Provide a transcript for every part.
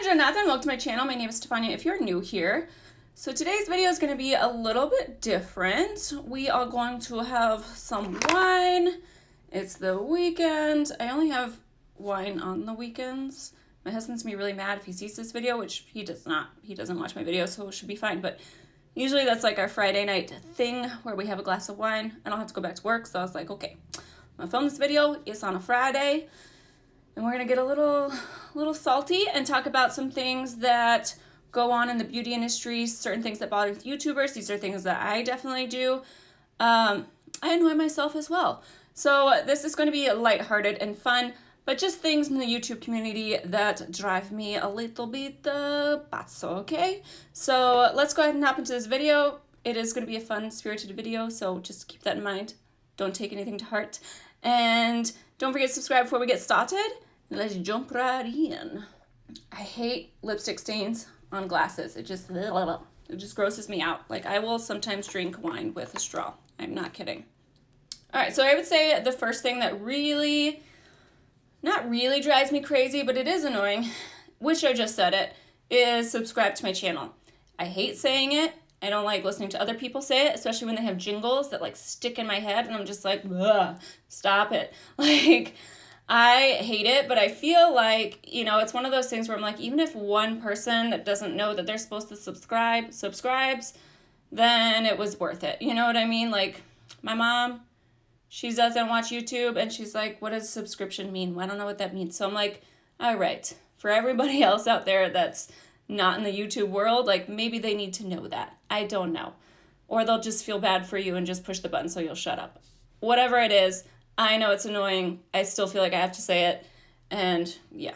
Jonathan, welcome to my channel. My name is Stefania if you're new here. So today's video is going to be a little bit different. We are going to have some wine. It's the weekend. I only have wine on the weekends. My husband's gonna be really mad if he sees this video, which he does not. He doesn't watch my videos, so it should be fine. But usually that's like our Friday night thing where we have a glass of wine. I don't have to go back to work, so I was like, okay, I'm gonna film this video. It's on a Friday. And we're gonna get a little salty and talk about some things that go on in the beauty industry, certain things that bother YouTubers. These are things that I definitely do. I annoy myself as well. So this is gonna be lighthearted and fun, but just things in the YouTube community that drive me a little bit pazzo, okay? So let's go ahead and hop into this video. It is gonna be a fun, spirited video, so just keep that in mind. Don't take anything to heart. And don't forget to subscribe before we get started. Let's jump right in. I hate lipstick stains on glasses. It just grosses me out. Like, I will sometimes drink wine with a straw. I'm not kidding. All right, so I would say the first thing that really, not really drives me crazy, but it is annoying, which I just said it, is subscribe to my channel. I hate saying it. I don't like listening to other people say it, especially when they have jingles that like stick in my head and I'm just like, ugh, stop it. Like, I hate it, but I feel like, you know, it's one of those things where I'm like, even if one person that doesn't know that they're supposed to subscribes, then it was worth it. You know what I mean? Like, my mom, she doesn't watch YouTube and she's like, what does subscription mean? Well, I don't know what that means. So I'm like, all right, for everybody else out there that's not in the YouTube world, like maybe they need to know that. I don't know. Or they'll just feel bad for you and just push the button so you'll shut up. Whatever it is, I know it's annoying. I still feel like I have to say it. And yeah.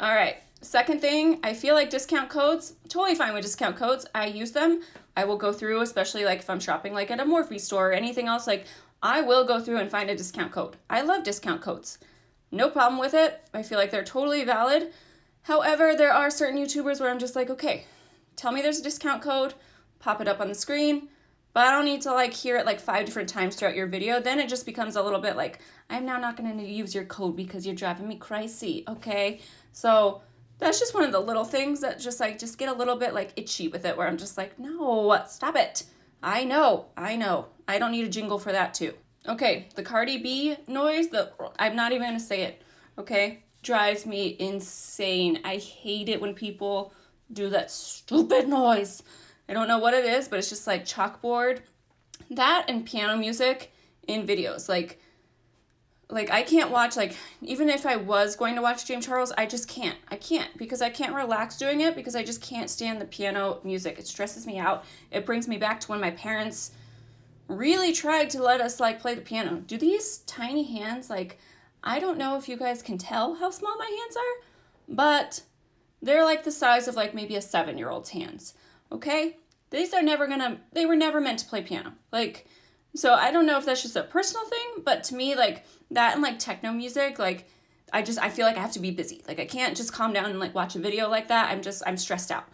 All right. Second thing, I feel like discount codes, totally fine with discount codes. I use them. I will go through, especially like if I'm shopping like at a Morphe store or anything else, like I will go through and find a discount code. I love discount codes. No problem with it. I feel like they're totally valid. However, there are certain YouTubers where I'm just like, okay, tell me there's a discount code, pop it up on the screen, but I don't need to like hear it like 5 different times throughout your video. Then it just becomes a little bit like, I'm now not going to use your code because you're driving me crazy, okay? So that's just one of the little things that just like, just get a little bit like itchy with it where I'm just like, no, stop it. I know. I don't need a jingle for that too. Okay, the Cardi B noise, I'm not even going to say it, okay? Drives me insane. I hate it when people do that stupid noise. I don't know what it is, but it's just like chalkboard. That and piano music in videos. Like I can't watch, like, even if I was going to watch James Charles, I just can't. I can't because I can't relax doing it because I just can't stand the piano music. It stresses me out. It brings me back to when my parents really tried to let us like play the piano. Do these tiny hands, like, I don't know if you guys can tell how small my hands are, but they're like the size of like maybe a 7-year-old's hands, okay? They were never meant to play piano. Like, so I don't know if that's just a personal thing, but to me, like, that and like techno music, like, I feel like I have to be busy. Like, I can't just calm down and like watch a video like that. I'm stressed out.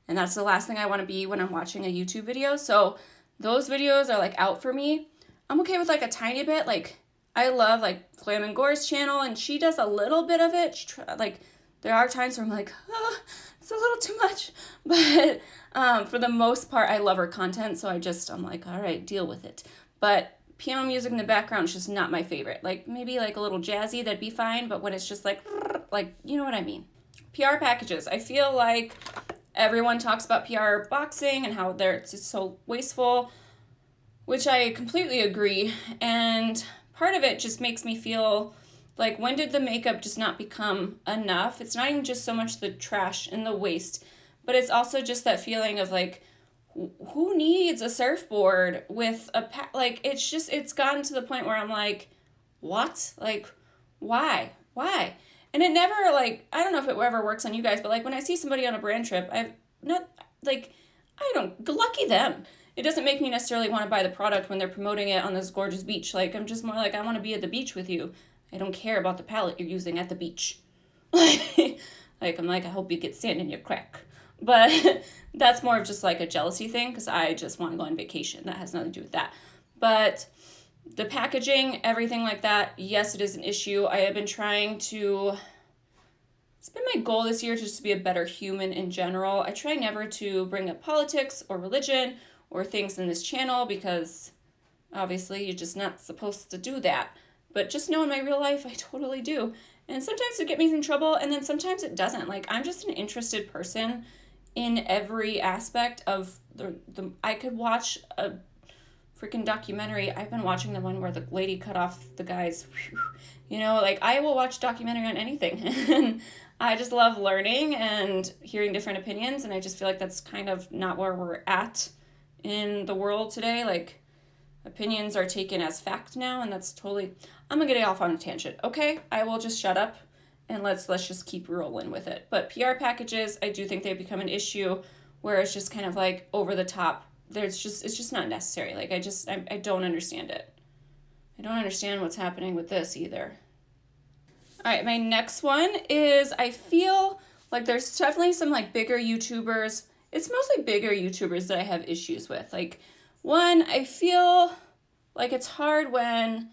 And that's the last thing I want to be when I'm watching a YouTube video. So those videos are like out for me. I'm okay with like a tiny bit, like, I love like Flamin' Gore's channel and she does a little bit of it. Like there are times where I'm like, oh, it's a little too much. But for the most part, I love her content. So I'm like, all right, deal with it. But piano music in the background is just not my favorite. Like maybe like a little jazzy, that'd be fine. But when it's just like, you know what I mean? PR packages. I feel like everyone talks about PR boxing and how it's just so wasteful, which I completely agree. And part of it just makes me feel like, when did the makeup just not become enough? It's not even just so much the trash and the waste, but it's also just that feeling of like, who needs a surfboard with a like, it's gotten to the point where I'm like, what? Like, why? And it never, like, I don't know if it ever works on you guys, but like when I see somebody on a brand trip, lucky them. It doesn't make me necessarily want to buy the product when they're promoting it on this gorgeous beach. Like, I'm just more like, I want to be at the beach with you. I don't care about the palette you're using at the beach. Like, I'm like, I hope you get sand in your crack. But that's more of just like a jealousy thing because I just want to go on vacation. That has nothing to do with that. But the packaging, everything like that, yes, it is an issue. I have been trying to it's been my goal this year just to be a better human in general. I try never to bring up politics or religion or things in this channel because obviously you're just not supposed to do that. But just know in my real life, I totally do. And sometimes it gets me in trouble, and then sometimes it doesn't. Like, I'm just an interested person in every aspect of I could watch a freaking documentary. I've been watching the one where the lady cut off the guy's, you know, like I will watch documentary on anything. And I just love learning and hearing different opinions. And I just feel like that's kind of not where we're at in the world today. Like, opinions are taken as fact now, and that's totally, I'm gonna get off on a tangent. Okay, I will just shut up and let's just keep rolling with it. But PR packages, I do think they've become an issue where it's just kind of like over the top. It's just not necessary. Like, I don't understand it. I don't understand what's happening with this either. All right, my next one is, I feel like there's definitely some like bigger YouTubers. It's mostly bigger YouTubers that I have issues with. Like, one, I feel like it's hard when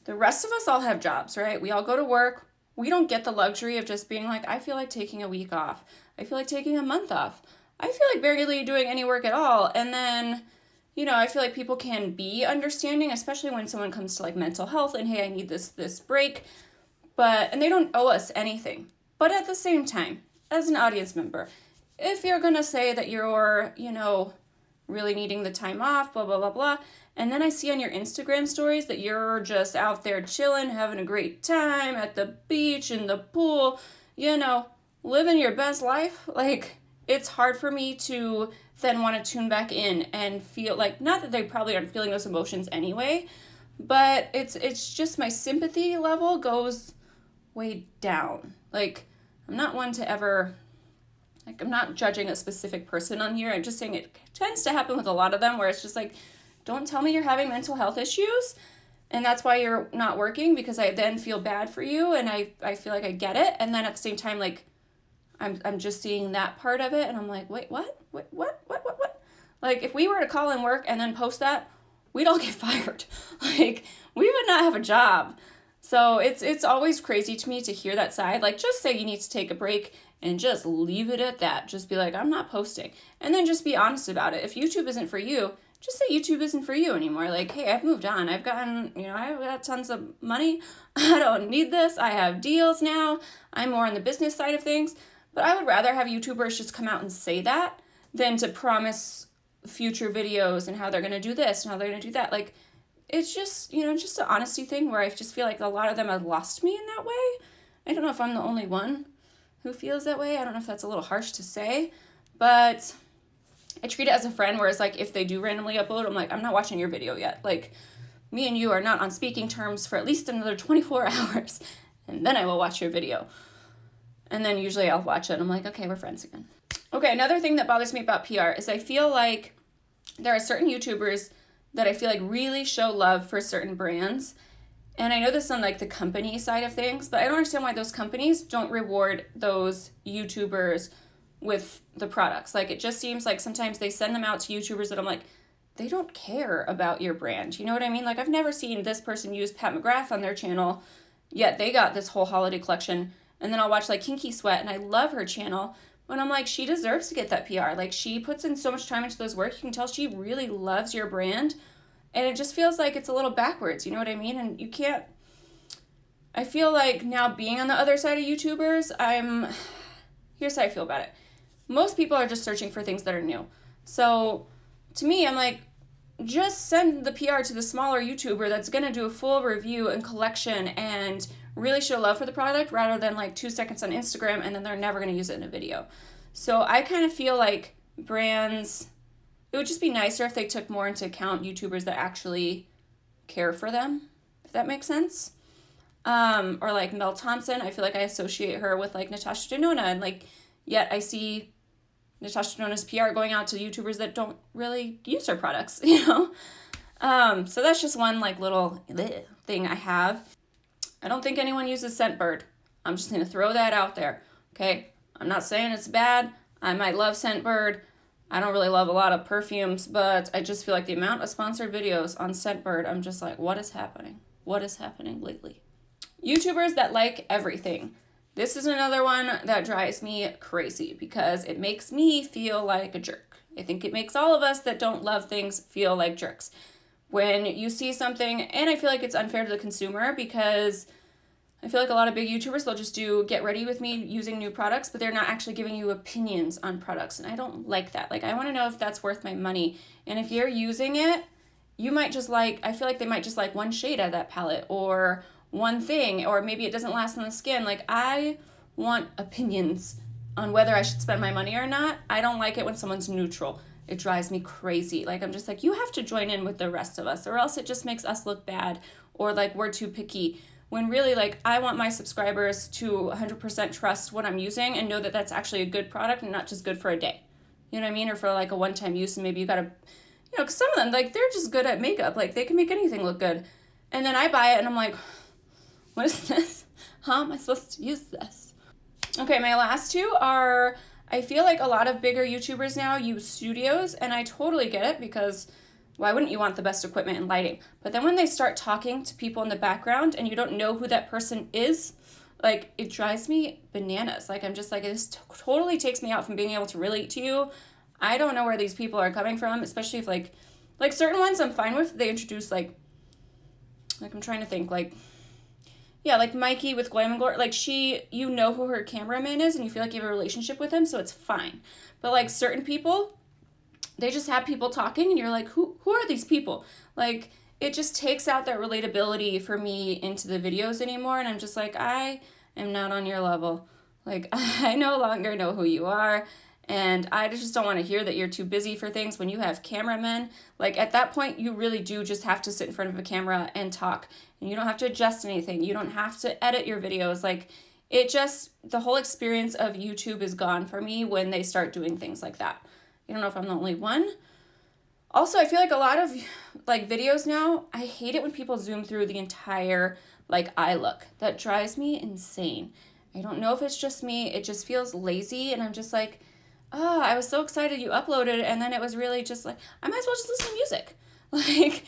the rest of us all have jobs, right? We all go to work. We don't get the luxury of just being like, I feel like taking a week off. I feel like taking a month off. I feel like barely doing any work at all. And then, you know, I feel like people can be understanding, especially when someone comes to like mental health and, hey, I need this break. And they don't owe us anything. But at the same time, as an audience member, if you're going to say that you're, you know, really needing the time off, blah, blah, blah, blah, and then I see on your Instagram stories that you're just out there chilling, having a great time at the beach, in the pool, you know, living your best life, like, it's hard for me to then want to tune back in and feel like, not that they probably aren't feeling those emotions anyway, but it's just my sympathy level goes way down. Like, I'm not one to ever, like, I'm not judging a specific person on here. I'm just saying it tends to happen with a lot of them where it's just like, don't tell me you're having mental health issues and that's why you're not working, because I then feel bad for you and I feel like I get it. And then at the same time, like, I'm just seeing that part of it and I'm like, wait, what? What? Like, if we were to call in work and then post that, we'd all get fired. Like, we would not have a job. So it's always crazy to me to hear that side. Like, just say you need to take a break and just leave it at that. Just be like, I'm not posting. And then just be honest about it. If YouTube isn't for you, just say YouTube isn't for you anymore. Like, hey, I've moved on. I've got tons of money. I don't need this. I have deals now. I'm more on the business side of things. But I would rather have YouTubers just come out and say that than to promise future videos and how they're going to do this and how they're going to do that. Like, it's just, you know, just an honesty thing where I just feel like a lot of them have lost me in that way. I don't know if I'm the only one who feels that way. I don't know if that's a little harsh to say, but I treat it as a friend, whereas like if they do randomly upload, I'm like, I'm not watching your video yet. Like, me and you are not on speaking terms for at least another 24 hours, and then I will watch your video. And then usually I'll watch it and I'm like, okay, we're friends again. Okay, another thing that bothers me about PR is I feel like there are certain YouTubers that I feel like really show love for certain brands. And I know this on like the company side of things, but I don't understand why those companies don't reward those YouTubers with the products. Like, it just seems like sometimes they send them out to YouTubers that I'm like, they don't care about your brand. You know what I mean? Like, I've never seen this person use Pat McGrath on their channel, yet they got this whole holiday collection. And then I'll watch like Kinky Sweat, and I love her channel, but I'm like, she deserves to get that PR. Like, she puts in so much time into those work. You can tell she really loves your brand. And it just feels like it's a little backwards, you know what I mean? And you can't, I feel like now being on the other side of YouTubers, here's how I feel about it. Most people are just searching for things that are new. So to me, I'm like, just send the PR to the smaller YouTuber that's going to do a full review and collection and really show love for the product, rather than like 2 seconds on Instagram and then they're never going to use it in a video. So I kind of feel like brands, it would just be nicer if they took more into account YouTubers that actually care for them, if that makes sense. Or like Mel Thompson, I feel like I associate her with like Natasha Denona, and like, yet I see Natasha Denona's PR going out to YouTubers that don't really use her products, you know? So that's just one like little thing I have. I don't think anyone uses Scentbird. I'm just going to throw that out there, okay? I'm not saying it's bad. I might love Scentbird. I don't really love a lot of perfumes, but I just feel like the amount of sponsored videos on Scentbird, I'm just like, what is happening? What is happening lately? YouTubers that like everything. This is another one that drives me crazy because it makes me feel like a jerk. I think it makes all of us that don't love things feel like jerks. When you see something, and I feel like it's unfair to the consumer because I feel like a lot of big YouTubers, they'll just do get ready with me using new products, but they're not actually giving you opinions on products. And I don't like that. Like, I want to know if that's worth my money. And if you're using it, you might just like, I feel like they might just like one shade out of that palette or one thing, or maybe it doesn't last on the skin. Like, I want opinions on whether I should spend my money or not. I don't like it when someone's neutral. It drives me crazy. Like, I'm just like, you have to join in with the rest of us, or else it just makes us look bad, or like we're too picky. When really, like, I want my subscribers to 100% trust what I'm using and know that that's actually a good product and not just good for a day. You know what I mean? Or for like a one-time use, and maybe you gotta, you know, because some of them, like, they're just good at makeup. Like, they can make anything look good. And then I buy it and I'm like, what is this? How am I supposed to use this? Okay, my last two are, I feel like a lot of bigger YouTubers now use studios, and I totally get it because why wouldn't you want the best equipment and lighting? But then when they start talking to people in the background and you don't know who that person is, like, it drives me bananas. Like, I'm just like, this totally takes me out from being able to relate to you. I don't know where these people are coming from, especially if like certain ones I'm fine with. They introduce like I'm trying to think, like, yeah, like Mikey with Glam and Glory, like you know who her cameraman is and you feel like you have a relationship with him, so it's fine. But like certain people, they just have people talking and you're like, who are these people? Like, it just takes out that relatability for me into the videos anymore, and I'm just like, I am not on your level. Like, I no longer know who you are, and I just don't want to hear that you're too busy for things when you have cameramen. Like, at that point, you really do just have to sit in front of a camera and talk, and you don't have to adjust anything. You don't have to edit your videos. Like, it just, the whole experience of YouTube is gone for me when they start doing things like that. I don't know if I'm the only one. Also, I feel like a lot of like videos now, I hate it when people zoom through the entire like eye look. That drives me insane. I don't know if it's just me. It just feels lazy, and I'm just like, oh, I was so excited you uploaded, and then it was really just like, I might as well just listen to music. Like,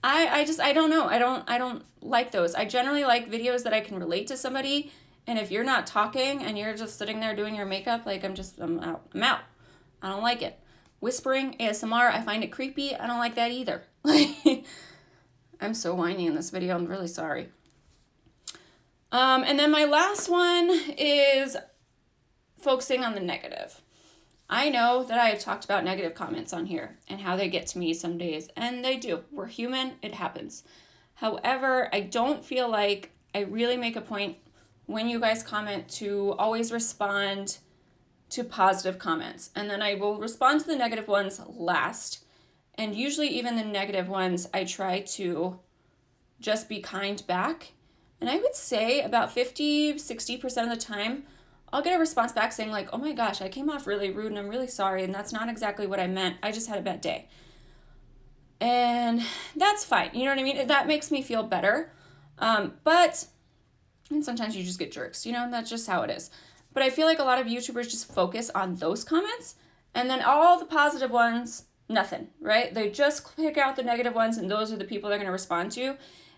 I don't know. I don't like those. I generally like videos that I can relate to somebody, and if you're not talking and you're just sitting there doing your makeup, like, I'm out. I don't like it. Whispering, ASMR, I find it creepy. I don't like that either. I'm so whiny in this video. I'm really sorry. And then my last one is focusing on the negative. I know that I have talked about negative comments on here and how they get to me some days, and they do. We're human. It happens. However, I don't feel like I really make a point when you guys comment to always respond to positive comments, and then I will respond to the negative ones last. And usually even the negative ones, I try to just be kind back. And I would say about 50-60% of the time, I'll get a response back saying like, oh my gosh, I came off really rude and I'm really sorry, and that's not exactly what I meant. I just had a bad day. And that's fine. You know what I mean? That makes me feel better. And sometimes you just get jerks, you know, and that's just how it is. But I feel like a lot of YouTubers just focus on those comments, and then all the positive ones, nothing, right? They just pick out the negative ones, and those are the people they're going to respond to.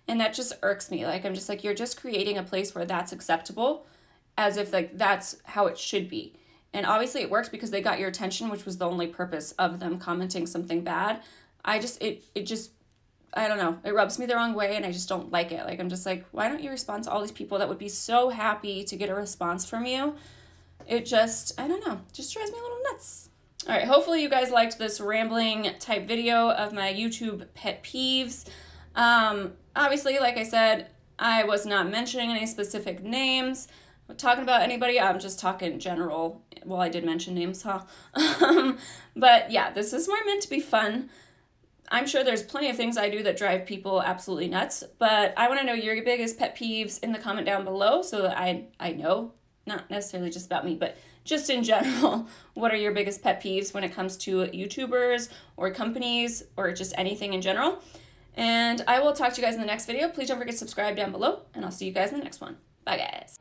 And that just irks me. Like, I'm just like, you're just creating a place where that's acceptable, as if like that's how it should be. And obviously it works because they got your attention, which was the only purpose of them commenting something bad. I don't know, it rubs me the wrong way, and I just don't like it. Like, I'm just like, why don't you respond to all these people that would be so happy to get a response from you? It just, I don't know, just drives me a little nuts. All right, hopefully you guys liked this rambling type video of my YouTube pet peeves. Obviously, like I said, I was not mentioning any specific names. Talking about anybody, I'm just talking general. Well, I did mention names, huh? But yeah, this is more meant to be fun. I'm sure there's plenty of things I do that drive people absolutely nuts, but I want to know your biggest pet peeves in the comment down below so that I know, not necessarily just about me, but just in general, what are your biggest pet peeves when it comes to YouTubers or companies or just anything in general. And I will talk to you guys in the next video. Please don't forget to subscribe down below, and I'll see you guys in the next one. Bye, guys.